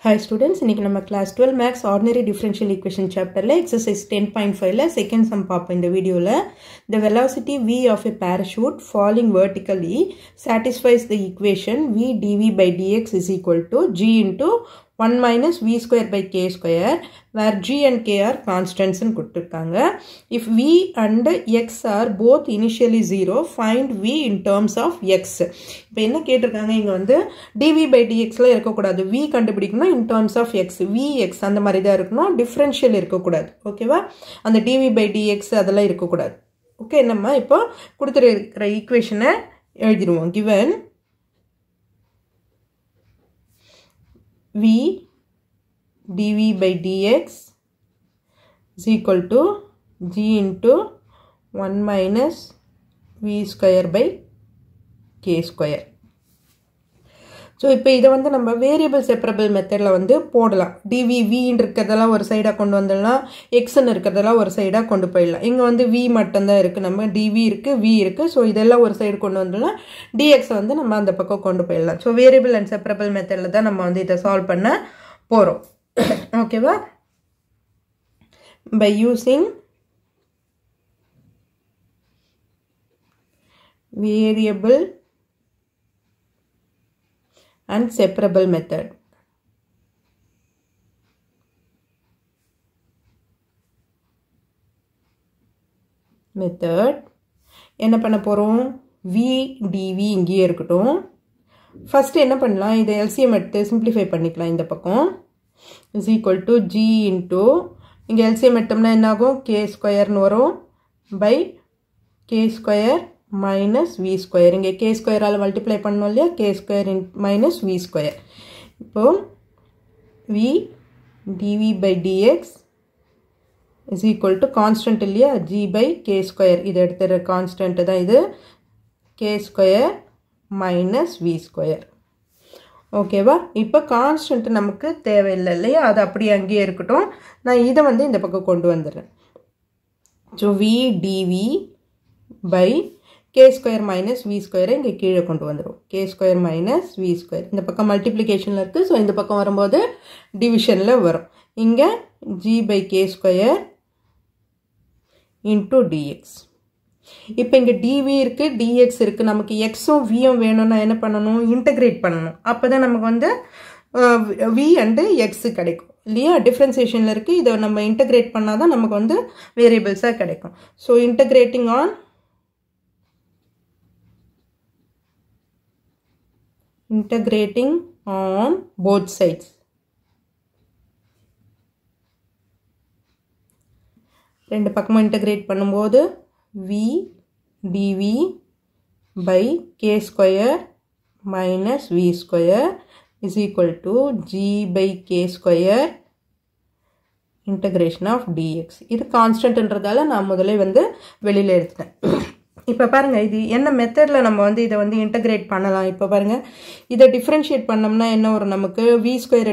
Hi students, இன்னைக்கு நம்ம class 12 maths ordinary differential equation chapterல exercise 10.5ல second sum பாப்போம் இந்த வீடியோல. The velocity v of a parachute falling vertically satisfies the equation v dv by dx is equal to g into 1 minus v square by k square where g and k are constants ன்னு கொடுத்திருக்காங்க. If v and x are both initially 0, find v in terms of x. இப்போ என்ன கேட்டிருக்காங்க இங்க வந்து dv by dxல இருக்கக்கூடாது. v கண்டுபிடிக்கணும் in terms of x. vx அந்த மாதிரி தான் இருக்கணும். differential இருக்கக்கூடாது. ஓகேவா? அந்த dv by dx அதெல்லாம் இருக்கக்கூடாது. ஓகே, நம்ம இப்போ கொடுத்திருக்கிற ஈக்குவேஷனை எழுதிடுவோம். given v dv by dx is equal to g into 1 minus v square by k square. So இப்போ இதை வந்து நம்ம வேரியபிள் செப்பரபிள் மெத்தட்ல வந்து போடலாம். dv v இருக்கிறதெல்லாம் ஒரு சைடா கொண்டு வந்துடலாம், x ன்னு இருக்கிறதெல்லாம் ஒரு சைடா கொண்டு போயிடலாம். இங்க வந்து v மட்டும் தான் இருக்கு, நம்ம dv இருக்கு v இருக்கு. ஸோ இதெல்லாம் ஒரு சைடு கொண்டு வந்துடலாம், dx வந்து நம்ம அந்த பக்கம் கொண்டு போயிடலாம். ஸோ வேரியபிள் அண்ட் செப்பரபிள் மெத்தட்ல தான் நம்ம வந்து இதை சால்வ் பண்ண போறோம். ஓகேவா? by using variable and separable method. என்ன பண்ண போறோம்? v dv இங்கேயே இருக்கட்டும். ஃபர்ஸ்ட் என்ன பண்ணலாம், இதை LCM எடுத்து சிம்பிளிஃபை பண்ணிக்கலாம். இந்த பக்கம் is equal to g into இங்க LCM எடுத்தோம்னா என்ன ஆகும்? k ஸ்கொயர்னு வரும் by k square minus v square. இங்கே k ஸ்கொயரால் மல்டிப்ளை பண்ணோம் இல்லையா, k square minus v square. இப்போ v dv by dx is equal to constant இல்லையா, g by k ஸ்கொயர். இது எடுத்துற கான்ஸ்டன்ட் தான் இது, k square minus v square. ஓகேவா? இப்போ கான்ஸ்டன்ட் நமக்கு தேவையில்லை இல்லையா, அது அப்படியே அங்கேயே இருக்கட்டும். நான் இதை வந்து இந்த பக்கம் கொண்டு வந்துடுறேன். So v dv by k square minus v ஸ்கொயரை இங்கே கீழே கொண்டு வந்துடும். k square minus v square இந்த பக்கம் மல்டிப்ளிகேஷனில் இருக்குது. ஸோ இந்த பக்கம் வரும்போது டிவிஷனில் வரும். இங்கே g by k square into dx. இப்போ இங்கே dv இருக்கு, dx இருக்கு. நமக்கு xும் vயும் வேணும்னா என்ன பண்ணணும்? இன்டகிரேட் பண்ணணும். அப்போ தான் நமக்கு வந்து v அண்ட் x கிடைக்கும் இல்லையா. டிஃப்ரென்சியேஷனில் இருக்குது, இதை நம்ம இன்டகிரேட் பண்ணால் தான் நமக்கு வந்து வேரியபிள்ஸாக கிடைக்கும். So integrating on both sides. ரெண்டு பக்கமும் இன்டகிரேட் பண்ணும்போது v dv by k square minus v square is equal to g by k square integration of dx. இது கான்ஸ்டன்ட்ன்றதால நான் முதல்ல வந்து வெளியில் எடுத்தேன். இப்போ பாருங்க, இது என்ன மெத்தடில் நம்ம வந்து இதை வந்து இன்டகிரேட் பண்ணலாம். இப்போ பாருங்க, இதை டிஃப்ரென்ஷியேட் பண்ணோம்னா என்ன வரும் நமக்கு? v ஸ்கொயர்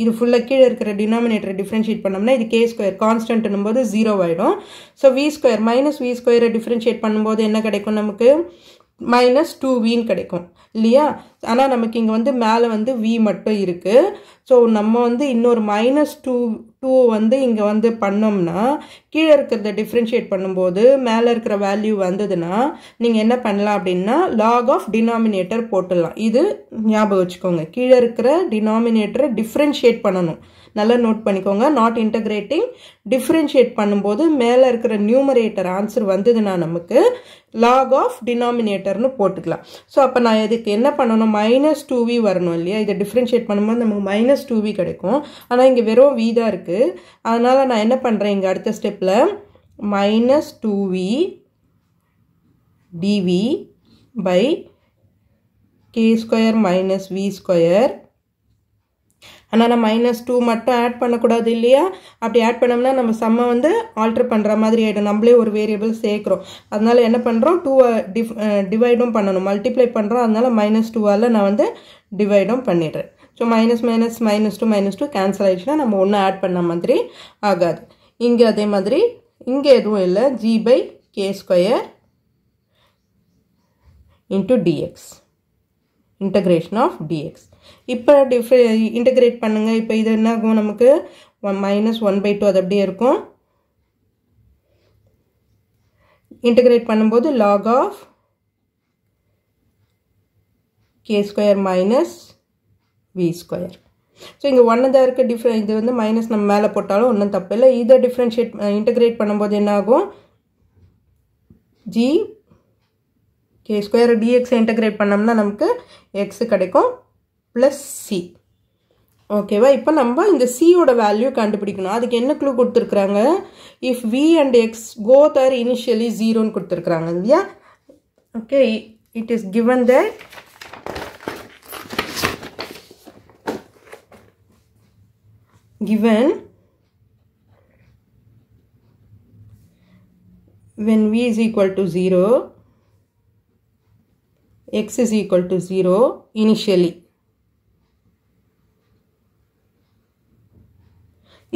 இது ஃபுல்லாக கீழே இருக்கிற டினாமினேட்டரை டிஃப்ரென்ஷியேட் பண்ணோம்னா இது k ஸ்கொயர் கான்ஸ்டன்ட்னும் போது 0 ஆகிடும். So v square minus v ஸ்கொயரை டிஃப்ரென்ஷியேட் பண்ணும்போது என்ன கிடைக்கும் நமக்கு? மைனஸ் 2vன்னு கிடைக்கும் இல்லையா. ஆனால் நமக்கு இங்கே வந்து மேலே வந்து v மட்டும் இருக்குது. ஸோ நம்ம வந்து இன்னொரு மைனஸ் 2 வந்து இங்கே வந்து பண்ணோம்னா கீழே இருக்கிறத டிஃப்ரென்ஷியேட் பண்ணும்போது மேலே இருக்கிற வேல்யூ வந்ததுன்னா நீங்கள் என்ன பண்ணலாம் அப்படின்னா லாக் ஆஃப் டினாமினேட்டர் போட்டுடலாம். இது ஞாபகம் வச்சுக்கோங்க, கீழே இருக்கிற டினாமினேட்டரை டிஃப்ரென்ஷியேட் பண்ணணும். நல்லா நோட் பண்ணிக்கோங்க. நாட் இன்டகிரேட்டிங், டிஃப்ரென்ஷியேட் பண்ணும்போது மேலே இருக்கிற நியூமரேட்டர் ஆன்சர் வந்ததுன்னா நமக்கு லாக் ஆஃப் டினாமினேட்டர்னு போட்டுக்கலாம். ஸோ அப்போ நான் இதுக்கு என்ன பண்ணணும்? மைனஸ் 2v வரணும் இல்லையா. இதை டிஃப்ரென்ஷியேட் பண்ணும்போது நமக்கு மைனஸ் 2v கிடைக்கும். ஆனால் இங்கே வெறும் v தான் இருக்குது. அதனால் நான் என்ன பண்ணுறேன், இங்கே அடுத்த ஸ்டெப்பில் minus 2v dv by k square minus v square. ஆனால் நான் மைனஸ் 2 மட்டும் ஆட் பண்ணக்கூடாது இல்லையா. அப்படி ஆட் பண்ணோம்னா நம்ம சம்மை வந்து ஆல்டர் பண்ணுற மாதிரி ஆகிடும். நம்மளே ஒரு வேரியபிள் சேர்க்குறோம். அதனால என்ன பண்ணுறோம்? 2 டிவைடும் பண்ணணும், மல்டிப்ளை பண்ணுறோம். அதனால மைனஸ் 2ஆல் நான் வந்து டிவைடும் பண்ணிடுறேன். So minus minus minus 2 cancel ஆகிடுச்சுன்னா நம்ம ஒன்றும் ஆட் பண்ண மாதிரி ஆகாது. இங்கே அதே மாதிரி இங்கே எதுவும் இல்லை, g by k square into dx, integration of dx. இப்போ இன்டகிரேட் பண்ணுங்கள். இப்போ இது என்ன ஆகும் நமக்கு -1/2 அது அப்படியே இருக்கும். இன்டகிரேட் பண்ணும்போது log of k² minus v². So இங்கே 1 தான் இருக்குது. இது வந்து மைனஸ் நம்ம மேலே போட்டாலும் ஒன்றும் தப்பு இல்லை. இதை டிஃப்ரென்ஷியேட் இன்டகிரேட் பண்ணும்போது என்ன ஆகும், g k² dx இன்டகிரேட் பண்ணோம்னா நமக்கு x கிடைக்கும் ப்ளஸ் c. ஓகேவா? இப்போ நம்ம இந்த சியோட வேல்யூ கண்டுபிடிக்கணும். அதுக்கு என்ன க்ளூ கொடுத்துருக்குறாங்க, if v and x both are initially 0ன்னு கொடுத்துருக்குறாங்க இல்லையா? Okay, it is given that when v is equal to 0, x is equal to 0 initially.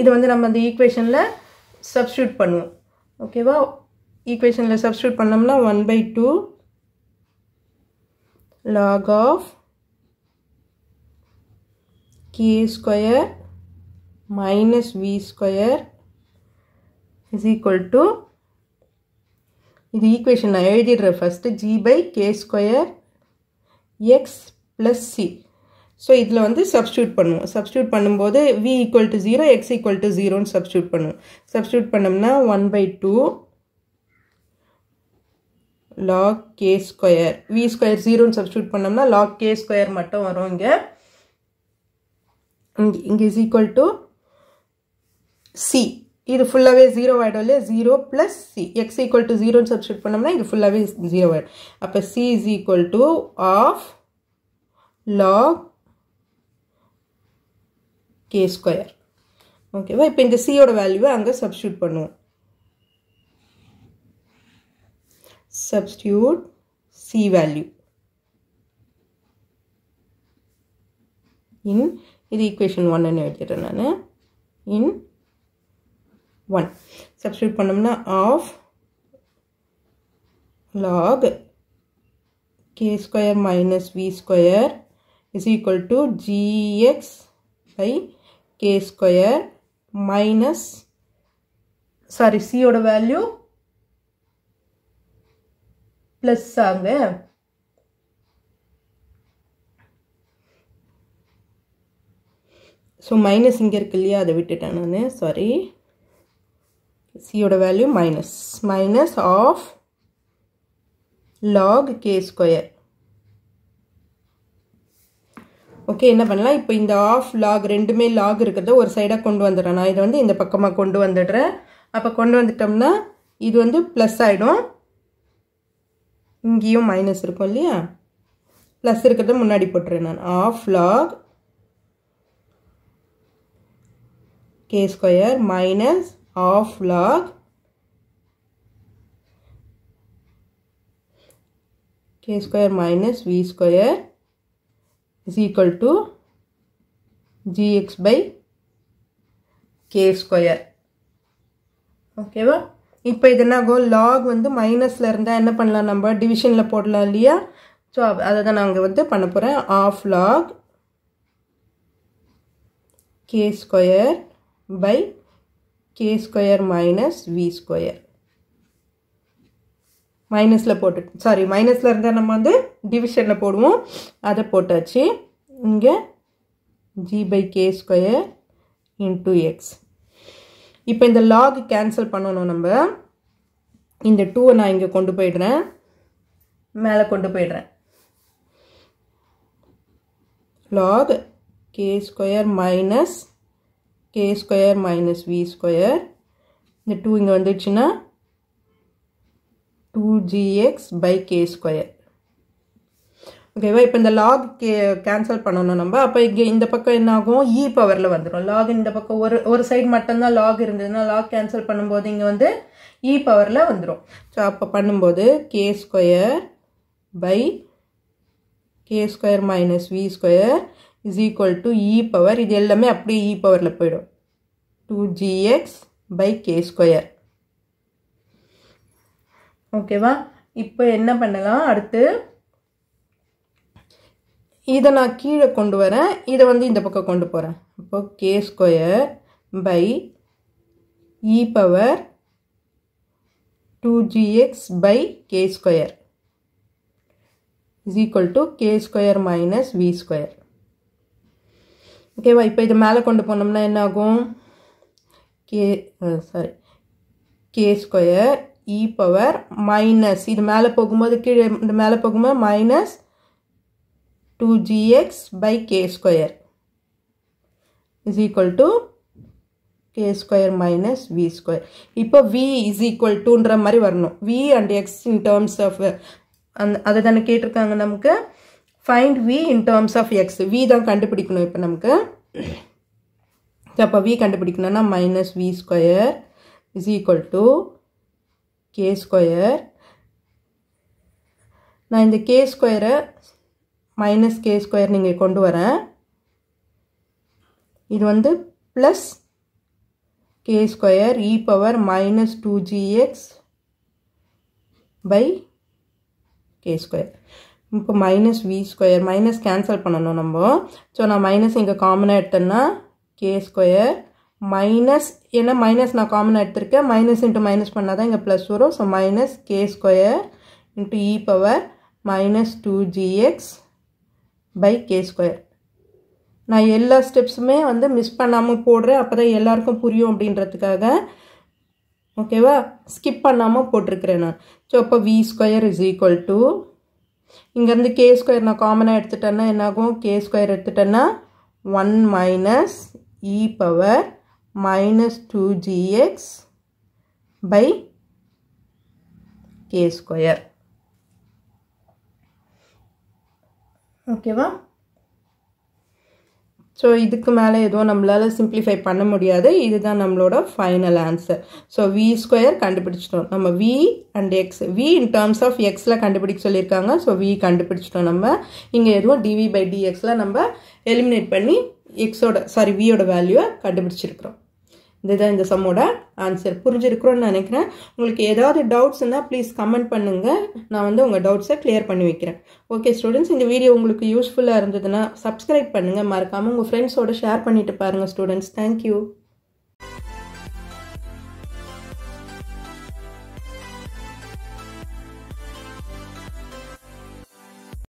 இது வந்து நம்ம அந்த ஈக்குவேஷனில் சப்ஸ்டியூட் பண்ணுவோம். ஓகேவா? ஈக்குவேஷனில் சப்ஸ்டியூட் பண்ணோம்னா 1/2 log of k² minus v² is equal to, இது ஈக்குவேஷன் நான் எழுதிடுறேன் first, g/k² x plus c. So இதில் வந்து சப்ஸ்டியூட் பண்ணுவோம். சப்ஸ்டியூட் பண்ணும்போது v equal to 0, x equal to 0ன்னு சப்ஸ்டியூட் பண்ணுவோம். சப்ஸ்டியூட் பண்ணோம்னா 1/2 log k², v² 0ன்னு சப்ஸ்டியூட் பண்ணோம்னா log k² மட்டும் வரும். இங்கே is equal to c. இது ஃபுல்லாகவே 0 ஆகிடும் இல்லையா? 0 plus c. x equal to 0ன்னு சப்ஸ்டியூட் பண்ணோம்னா இங்கே ஃபுல்லாகவே 0 ஆகிடும். அப்போ c is equal to of log k². ஓகேவா? இப்போ இந்த சியோட வேல்யூவை அங்கே சப்ஸ்டியூட் பண்ணுவோம். சப்ஸ்டியூட் சி வேல்யூ இன், இது ஈக்குவேஷன் 1ன்னு எழுதிடுறேன் நான். இன் 1 சப்ஸ்டியூட் பண்ணோம்னா of log k² minus v² is equal to gx by k² minus, sorry, c ஓட வேல்யூ ப்ளஸ் ஆங்க. ஸோ மைனஸ் இங்கே இருக்கு இல்லையா, அதை விட்டுட்டேன் நான், சாரி. c ஓட value minus of log k². Okay, என்ன பண்ணலாம், இப்போ இந்த ஆஃப் லாக் ரெண்டுமே லாக் இருக்கிறத ஒரு சைடாக கொண்டு வந்துடுறேன். நான் இதை வந்து இந்த பக்கமாக கொண்டு வந்துடுறேன். அப்போ கொண்டு வந்துட்டோம்னா இது வந்து ப்ளஸ் ஆகிடும். இங்கேயும் மைனஸ் இருக்கும் இல்லையா? ப்ளஸ் இருக்கிறத முன்னாடி போட்டுறேன் நான். Of log k² minus of log k² minus v² is equal to gx by k². ஓகேவா? இப்போ இது என்ன ஆகும், லாக் வந்து மைனஸில் இருந்தால் என்ன பண்ணலாம், நம்ம டிவிஷனில் போடலாம் இல்லையா? ஸோ அதை தான் நாங்கள் வந்து பண்ண போகிறேன். Of log k² by k² minus v². மைனஸில் போட்டு, சாரி, மைனஸில் இருந்தால் நம்ம வந்து டிவிஷனில் போடுவோம். அதை போட்டாச்சு. இங்கே g/k² into x. இப்போ இந்த லாக் கேன்சல் பண்ணணும். நம்ம இந்த 2 நான் இங்கே கொண்டு போயிடுறேன், மேலே கொண்டு போயிடுறேன். log k² minus k² minus v². இந்த 2 இங்கே வந்துடுச்சுன்னா 2gx by k². ஓகேவா? இப்போ இந்த லாக் கேன்சல் பண்ணணும் நம்ம. அப்போ இங்கே இந்த பக்கம் என்ன ஆகும், இ பவரில் வந்துடும். லாக் இந்த பக்கம் ஒரு சைடு மட்டும்தான் லாக் இருந்ததுன்னா லாக் கேன்சல் பண்ணும்போது இங்கே வந்து இ பவரில் வந்துடும். ஸோ அப்போ பண்ணும்போது k² by k² minus v² is equal to e power, இது எல்லாமே அப்படியே இ பவரில் போயிடும், 2gx by k². ஓகேவா? இப்போ என்ன பண்ணலாம், அடுத்து இதை நான் கீழே கொண்டு வரேன், இதை வந்து இந்த பக்கம் கொண்டு போகிறேன். அப்போ k square by e power 2gx by k square is equal to k square minus v square. ஓகேவா? இப்போ இது மேலே கொண்டு போனோம்னா என்ன ஆகும்? k square e power minus, இது மேலே போகும்போது கீழே இந்த மேலே போகும்போது minus 2gx by k square is equal to k square minus v square. இப்போ v is equal to ன்ற மாதிரி வரணும். v and x in terms of அதை தானே கேட்டிருக்காங்க நமக்கு. find v in terms of x. v தான் கண்டுபிடிக்கணும் இப்போ நமக்கு. அப்போ v கண்டுபிடிக்கணும்னா minus v square is equal to k square. நான் இந்த k square minus k square நீங்கள் கொண்டு வரேன். இது வந்து plus k square e power minus 2gx by k square. இப்போ minus v square minus cancel பண்ணணும் நம்ம. ஸோ நான் minus இங்கே காமனாக எடுத்தேன்னா k square minus, ஏன்னா minus நான் காமனாக எடுத்திருக்கேன், minus into minus பண்ணால் தான் இங்கே ப்ளஸ் வரும். So minus k square into e power minus 2gx by k square. நான் எல்லா ஸ்டெப்ஸுமே வந்து மிஸ் பண்ணாமல் போடுறேன், அப்போ தான் எல்லாருக்கும் புரியும் அப்படின்றதுக்காக. ஓகேவா? ஸ்கிப் பண்ணாமல் போட்டிருக்கிறேன் நான். ஸோ அப்போ V square is equal to, இங்கேருந்து கே ஸ்கொயர் நான் காமனாக எடுத்துட்டேன்னா என்னாகும்? கே ஸ்கொயர் எடுத்துட்டேன்னா 1 minus e power minus 2gx by K square. ஓகேவா? ஸோ இதுக்கு மேலே எதுவும் நம்மளால் சிம்பிளிஃபை பண்ண முடியாது. இதுதான் நம்மளோட final answer. So V square கண்டுபிடிச்சிட்டோம் நம்ம. V and X, V in terms of எக்ஸில் கண்டுபிடிக்க சொல்லியிருக்காங்க. ஸோ வி கண்டுபிடிச்சிட்டோம் நம்ம. இங்கே எதுவும் டிவி பை டிஎக்ஸில் நம்ம எலிமினேட் பண்ணி வியோட வேல்யூவை கண்டுபிடிச்சிருக்கிறோம். இதுதான் இந்த சம்மோட ஆன்சர். புரிஞ்சிருக்கிறோன்னு நினைக்கிறேன். உங்களுக்கு ஏதாவது டவுட்ஸ் இருந்தால் ப்ளீஸ் கமெண்ட் பண்ணுங்கள். நான் வந்து உங்கள் டவுட்ஸை கிளியர் பண்ணி வைக்கிறேன். ஓகே ஸ்டூடெண்ட்ஸ், இந்த வீடியோ உங்களுக்கு யூஸ்ஃபுல்லாக இருந்ததுன்னா சப்ஸ்கிரைப் பண்ணுங்கள். மறக்காமல் உங்கள் ஃப்ரெண்ட்ஸோட ஷேர் பண்ணிவிட்டு பாருங்கள் ஸ்டூடெண்ட்ஸ். தேங்க்யூ.